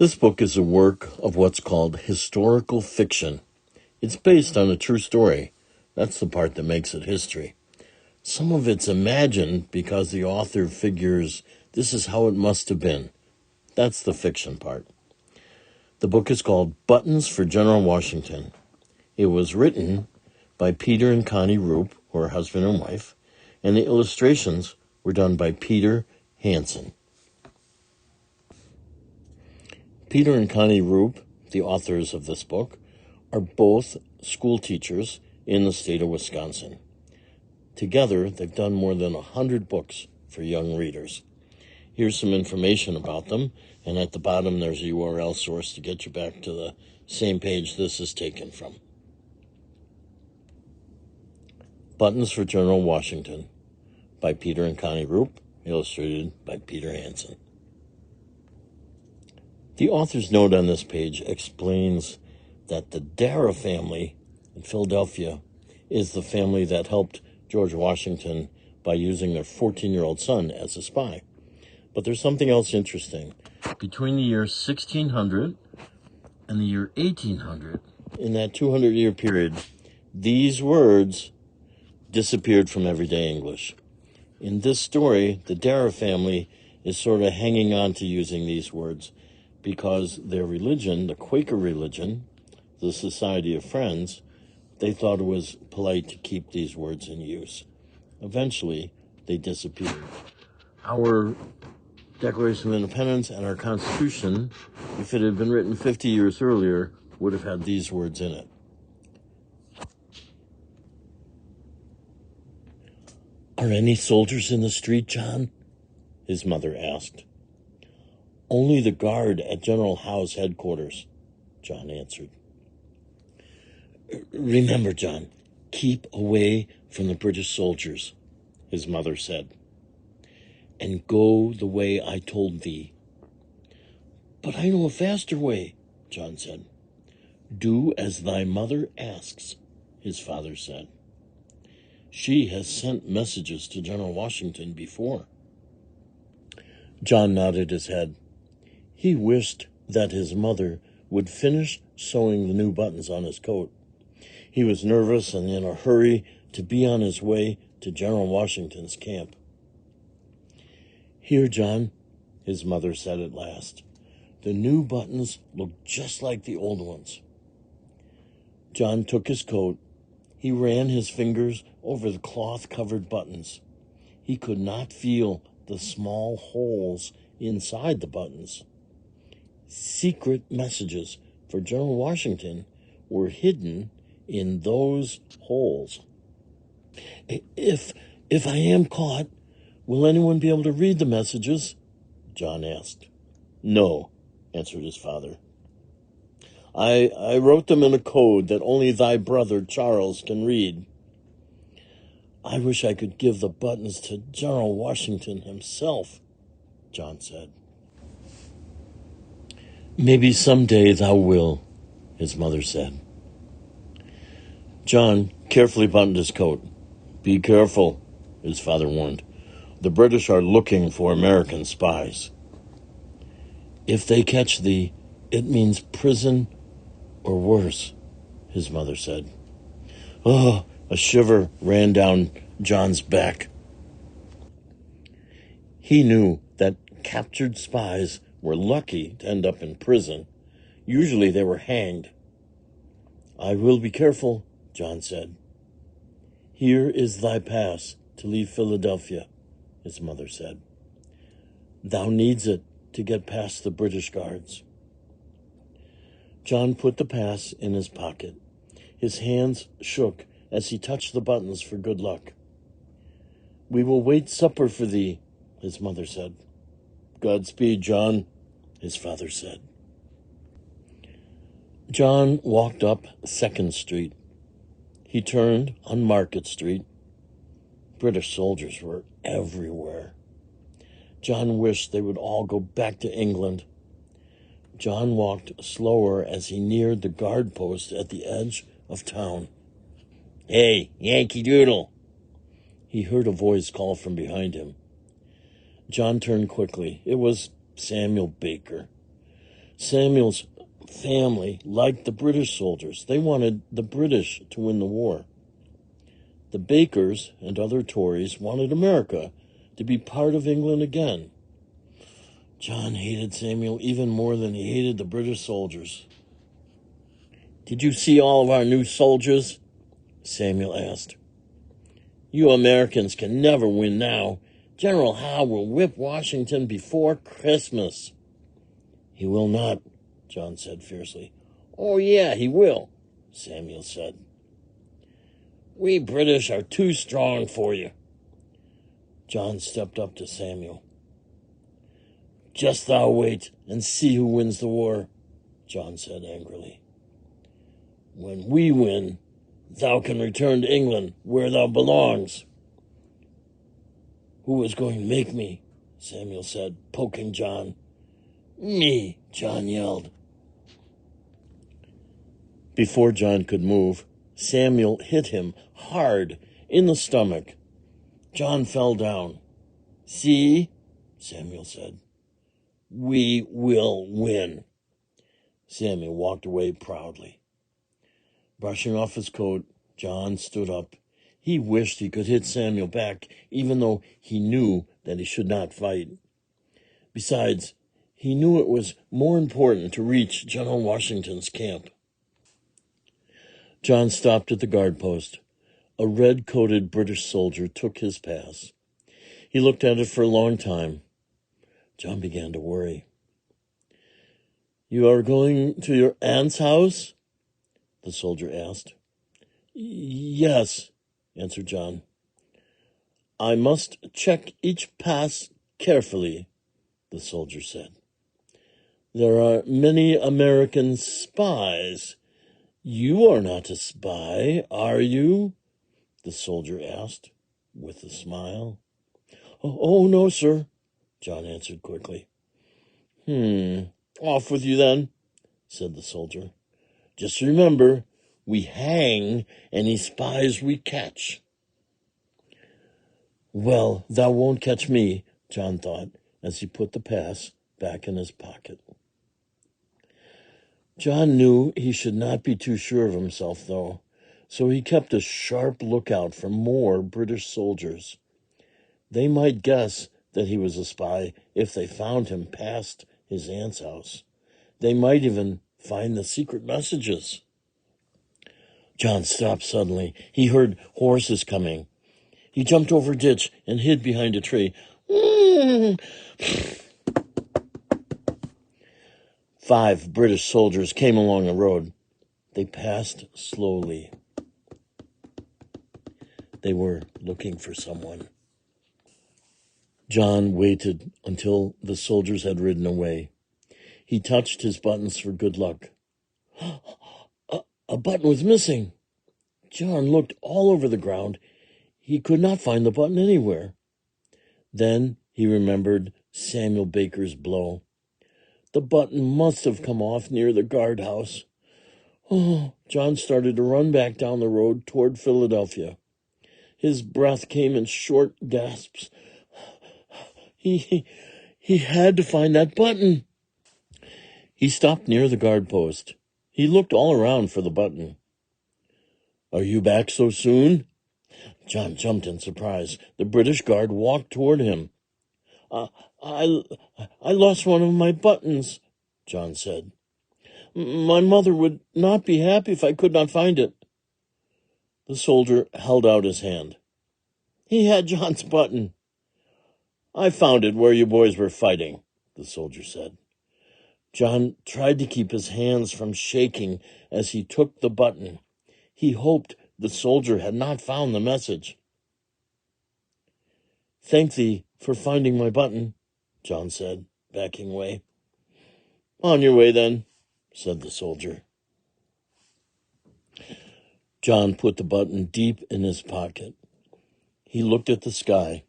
This book is a work of what's called historical fiction. It's based on a true story. That's the part that makes it history. Some of it's imagined because the author figures this is how it must have been. That's the fiction part. The book is called Buttons for General Washington. It was written by Peter and Connie Roop, who are husband and wife, and the illustrations were done by Peter Hanson. Peter and Connie Roop, the authors of this book, are both school teachers in the state of Wisconsin. Together, they've done more than 100 books for young readers. Here's some information about them, and at the bottom there's a URL source to get you back to the same page this is taken from. Buttons for General Washington by Peter and Connie Roop, illustrated by Peter Hanson. The author's note on this page explains that the Dara family in Philadelphia is the family that helped George Washington by using their 14-year-old son as a spy. But there's something else interesting. Between the year 1600 and the year 1800, in that 200-year period, these words disappeared from everyday English. In this story, the Dara family is sort of hanging on to using these words because their religion, the Quaker religion, the Society of Friends, they thought it was polite to keep these words in use. Eventually, they disappeared. Our Declaration of Independence and our Constitution, if it had been written 50 years earlier, would have had these words in it. Are any soldiers in the street, John? His mother asked. Only the guard at General Howe's headquarters, John answered. Remember, John, keep away from the British soldiers, his mother said, and go the way I told thee. But I know a faster way, John said. Do as thy mother asks, his father said. She has sent messages to General Washington before. John nodded his head. He wished that his mother would finish sewing the new buttons on his coat. He was nervous and in a hurry to be on his way to General Washington's camp. Here, John, his mother said at last. The new buttons look just like the old ones. John took his coat. He ran his fingers over the cloth-covered buttons. He could not feel the small holes inside the buttons. Secret messages for General Washington were hidden in those holes. If I am caught, will anyone be able to read the messages? John asked. No, answered his father. I wrote them in a code that only thy brother Charles can read. I wish I could give the buttons to General Washington himself, John said. Maybe someday thou will, his mother said. John carefully buttoned his coat. Be careful, his father warned. The British are looking for American spies. If they catch thee, it means prison or worse, his mother said. Oh, a shiver ran down John's back. He knew that captured spies were lucky to end up in prison. Usually they were hanged. I will be careful, John said. Here is thy pass to leave Philadelphia, his mother said. Thou needs it to get past the British guards. John put the pass in his pocket. His hands shook as he touched the buttons for good luck. We will wait supper for thee, his mother said. Godspeed, John, his father said. John walked up 2nd Street. He turned on Market Street. British soldiers were everywhere. John wished they would all go back to England. John walked slower as he neared the guard post at the edge of town. Hey, Yankee Doodle! He heard a voice call from behind him. John turned quickly. It was Samuel Baker. Samuel's family liked the British soldiers. They wanted the British to win the war. The Bakers and other Tories wanted America to be part of England again. John hated Samuel even more than he hated the British soldiers. "Did you see all of our new soldiers?" Samuel asked. "You Americans can never win now. General Howe will whip Washington before Christmas." "He will not," John said fiercely. "Oh, yeah, he will," Samuel said. "We British are too strong for you." John stepped up to Samuel. "Just thou wait and see who wins the war," John said angrily. "When we win, thou can return to England where thou belongs." "Who is going to make me?" Samuel said, poking John. "Me," John yelled. Before John could move, Samuel hit him hard in the stomach. John fell down. "See," Samuel said. "We will win." Samuel walked away proudly. Brushing off his coat, John stood up. He wished he could hit Samuel back, even though he knew that he should not fight. Besides, he knew it was more important to reach General Washington's camp. John stopped at the guard post. A red-coated British soldier took his pass. He looked at it for a long time. John began to worry. "You are going to your aunt's house?" the soldier asked. "Yes," answered John. "I must check each pass carefully," the soldier said. "There are many American spies. You are not a spy, are you?" the soldier asked, with a smile. Oh, no, sir," John answered quickly. "Off with you then," said the soldier. "Just remember, we hang any spies we catch." "Well, thou won't catch me," John thought, as he put the pass back in his pocket. John knew he should not be too sure of himself, though, so he kept a sharp lookout for more British soldiers. They might guess that he was a spy if they found him past his aunt's house. They might even find the secret messages. John stopped suddenly. He heard horses coming. He jumped over a ditch and hid behind a tree. 5 British soldiers came along the road. They passed slowly. They were looking for someone. John waited until the soldiers had ridden away. He touched his buttons for good luck. A button was missing. John looked all over the ground. He could not find the button anywhere. Then he remembered Samuel Baker's blow. The button must have come off near the guardhouse. John started to run back down the road toward Philadelphia. His breath came in short gasps. He had to find that button. He stopped near the guard post. He looked all around for the button. "Are you back so soon?" John jumped in surprise. The British guard walked toward him. I lost one of my buttons," John said. "My mother would not be happy if I could not find it." The soldier held out his hand. He had John's button. "I found it where you boys were fighting," the soldier said. John tried to keep his hands from shaking as he took the button. He hoped the soldier had not found the message. "Thank thee for finding my button," John said, backing away. "On your way, then," said the soldier. John put the button deep in his pocket. He looked at the sky.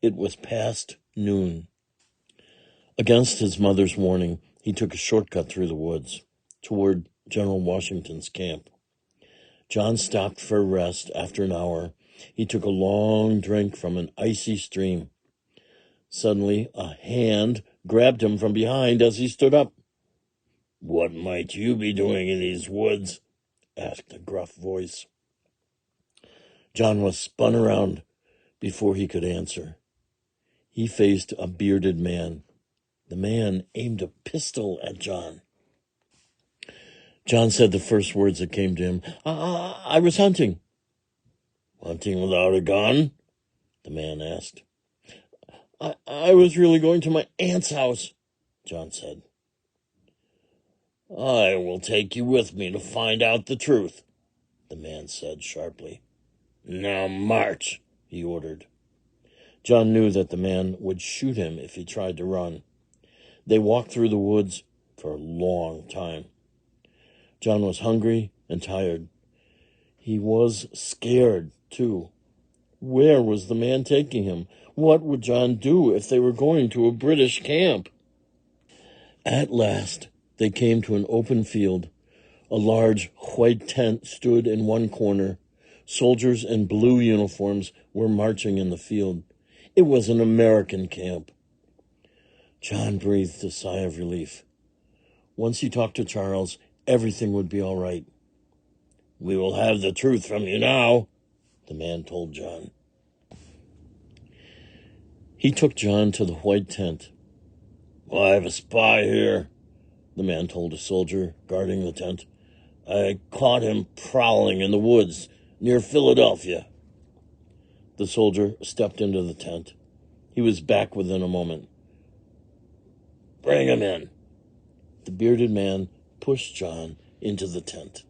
It was past noon. Against his mother's warning, he took a shortcut through the woods toward General Washington's camp. John stopped for a rest after an hour. He took a long drink from an icy stream. Suddenly, a hand grabbed him from behind as he stood up. "What might you be doing in these woods?" asked a gruff voice. John was spun around before he could answer. He faced a bearded man. The man aimed a pistol at John. John said the first words that came to him. I was hunting." "Hunting without a gun?" the man asked. I was really going to my aunt's house," John said. "I will take you with me to find out the truth," the man said sharply. "Now march," he ordered. John knew that the man would shoot him if he tried to run. They walked through the woods for a long time. John was hungry and tired. He was scared, too. Where was the man taking him? What would John do if they were going to a British camp? At last, they came to an open field. A large white tent stood in one corner. Soldiers in blue uniforms were marching in the field. It was an American camp. John breathed a sigh of relief. Once he talked to Charles, everything would be all right. "We will have the truth from you now," the man told John. He took John to the white tent. "I have a spy here," the man told a soldier guarding the tent. "I caught him prowling in the woods near Philadelphia." The soldier stepped into the tent. He was back within a moment. "Bring him in." The bearded man pushed John into the tent.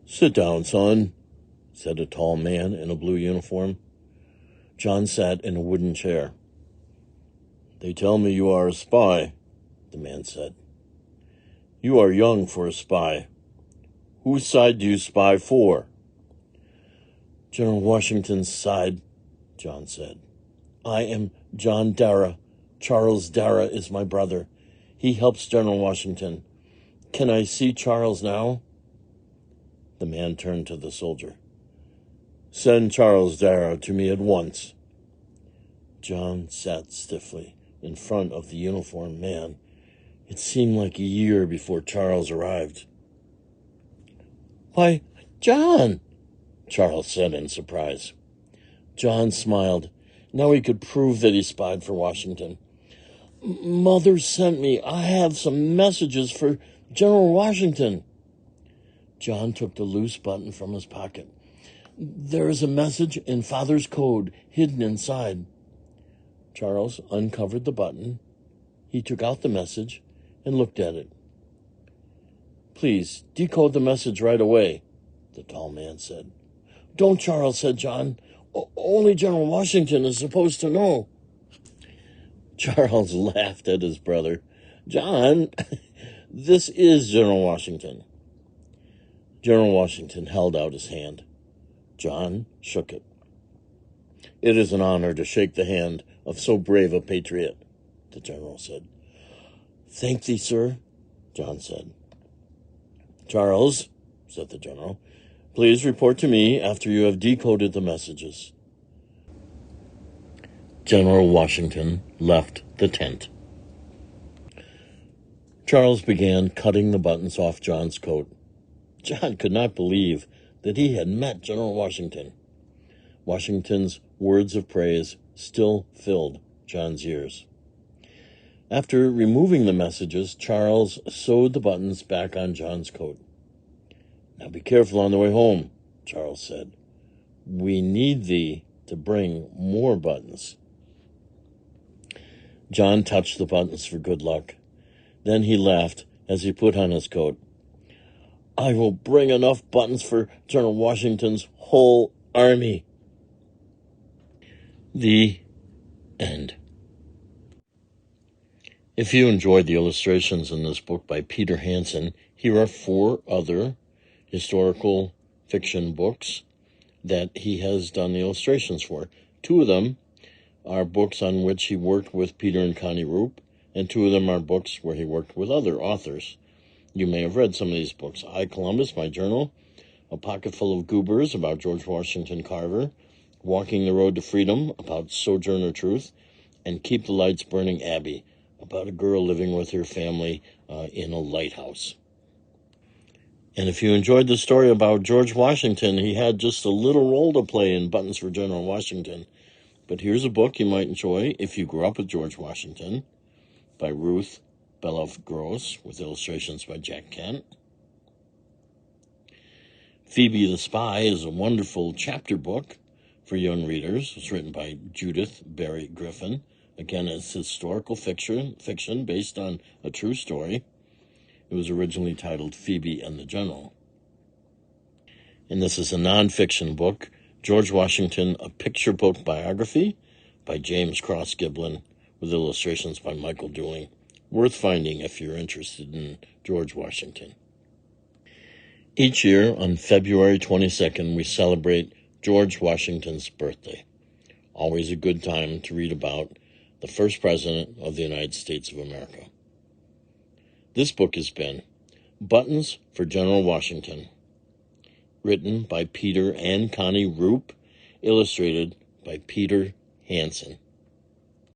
"Sit down, son," said a tall man in a blue uniform. John sat in a wooden chair. "They tell me you are a spy," the man said. "You are young for a spy. Whose side do you spy for?" "General Washington's side," John said. "I am John Darrah. Charles Darrah is my brother. He helps General Washington. Can I see Charles now?" The man turned to the soldier. "Send Charles Darrah to me at once." John sat stiffly in front of the uniformed man. It seemed like a year before Charles arrived. "Why, John," Charles said in surprise. John smiled. Now he could prove that he spied for Washington. "Mother sent me. I have some messages for General Washington." John took the loose button from his pocket. "There is a message in Father's code hidden inside." Charles uncovered the button. He took out the message and looked at it. "Please, decode the message right away," the tall man said. "Don't, Charles," said John. "Only General Washington is supposed to know." Charles laughed at his brother. "John, this is General Washington." General Washington held out his hand. John shook it. "It is an honor to shake the hand of so brave a patriot," the general said. "Thank thee, sir," John said. "Charles," said the general, "please report to me after you have decoded the messages." General Washington left the tent. Charles began cutting the buttons off John's coat. John could not believe that he had met General Washington. Washington's words of praise still filled John's ears. After removing the messages, Charles sewed the buttons back on John's coat. "Now be careful on the way home," Charles said. "We need thee to bring more buttons." John touched the buttons for good luck. Then he laughed as he put on his coat. "I will bring enough buttons for General Washington's whole army." The end. If you enjoyed the illustrations in this book by Peter Hanson, here are 4 other historical fiction books that he has done the illustrations for. 2 of them are books on which he worked with Peter and Connie Roop, and 2 of them are books where he worked with other authors. You may have read some of these books. I, Columbus, my journal, A Pocket Full of Goobers, about George Washington Carver, Walking the Road to Freedom, about Sojourner Truth, and Keep the Lights Burning Abbey, about a girl living with her family in a lighthouse. And if you enjoyed the story about George Washington, he had just a little role to play in Buttons for General Washington. But here's a book you might enjoy if you grew up with George Washington, by Ruth Belloff Gross, with illustrations by Jack Kent. Phoebe the Spy is a wonderful chapter book for young readers. It's written by Judith Barry Griffin. Again, it's historical fiction based on a true story. It was originally titled Phoebe and the General. And this is a nonfiction book, George Washington, a picture book biography by James Cross Giblin, with illustrations by Michael Dooling. Worth finding if you're interested in George Washington. Each year on February 22nd, we celebrate George Washington's birthday. Always a good time to read about the first president of the United States of America. This book has been Buttons for General Washington, written by Peter and Connie Roop, illustrated by Peter Hanson.